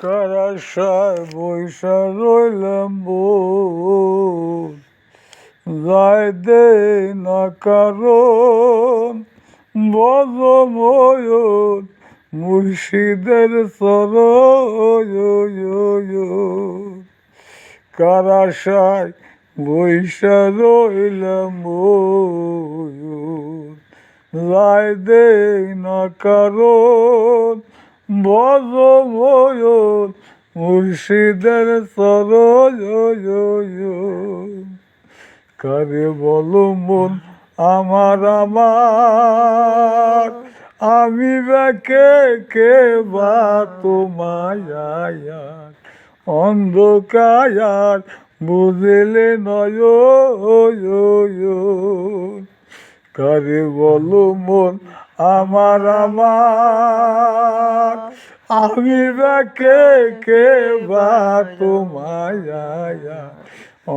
কারাশায় বৈশা রইলাম বোন, যায় দে না কারণ বজময়ন মুর্শিদের চরণ। কারাশায় বৈশা রইলাম বোন, যায় দে না কারণ বজময়ন মুর্শিদের চরণ। কারে বলো মন আমার আমার, আমি বা কে বা তোমায় অন্ধকার বুঝলে নয়ন। কারে বলো মন আমার আমার, আমি বা কে বা তোমায়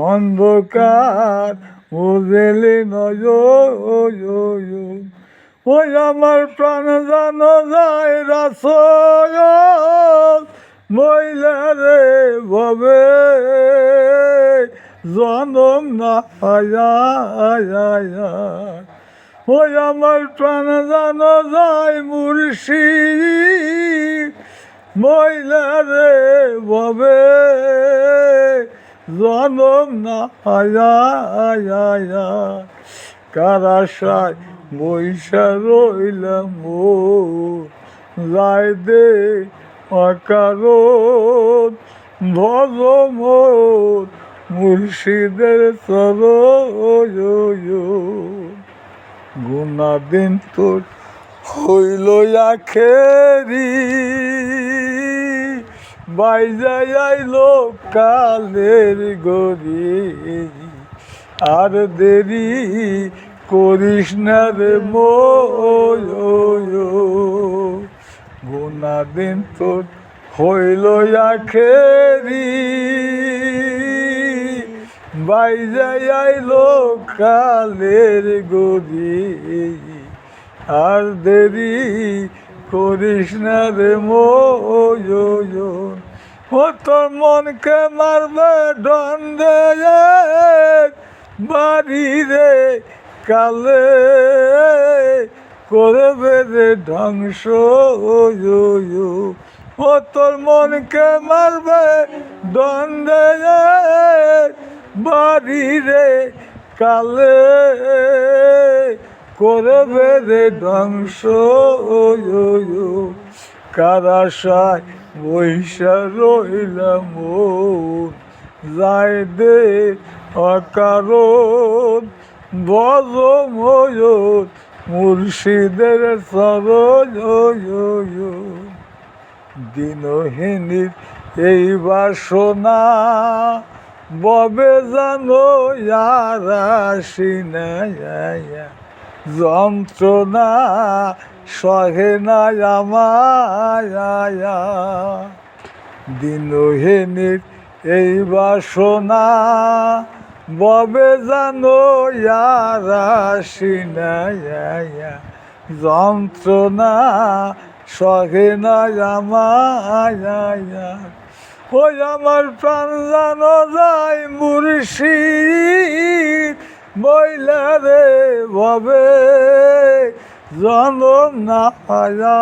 অন্ধকার বুঝলে নয়ন। ওই আমার প্রাণ জানো যায় রাসূল, মহিলারে ভবে জনম না হায়া। ওই আমার প্রাণ জানো যায় মুর্শিদ, মহিলারে ভবে জনম না হায়া। কারাশায় বৈশা রইলাম মোর, যায় দে অকারণ ভজমোর মুর্শিদের চরণ। গুনাদিন তোর হইল আখেরি, বাইজাই আইলো কালের গরি, আর দেরি করিস না রে ময়ূর। গুনাদিন তোর হইল আখেরি, বাইজাই আইলো কালের গরি, আর দেরি করিস না রে ময়ূর। ও তোর মনকে মারবে দণ্ডে বাড়ি রে কালে, করবে রে ধ্বংস। ও তোর মনকে মারবে দণ্ডে বাড়ি রে কালে, করবে রে ধ্বংস। কারাশায় বৈশা রইলাম মোর, যায় দে অকারণ বজময়ন মুর্শিদের চরণ। দিনহীনির এই বাসনা ববে জানো আর আসিনা, যন্ত্রণা সহে না আমায়। দিনহীনির এই বাসনা ববে জানো আর আসিনা, যন্ত্রণা সহে না আমায়। ওই আমার প্রাণ জানো যায় মুর্শিদ, মহিলারে ভবে জনম না হায়া।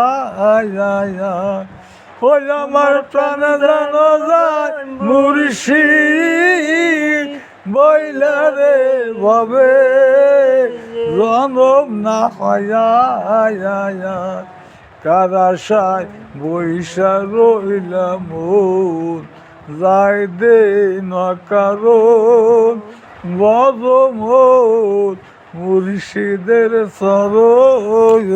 ওই আমার প্রাণ জানো যায় মুর্শিদ, মহিলারে ভবে জনম না হায়া। কারাশায় বৈশা রইলাম মোর, যায় দে না কারণ বজমোর মুর্শিদের চরণ।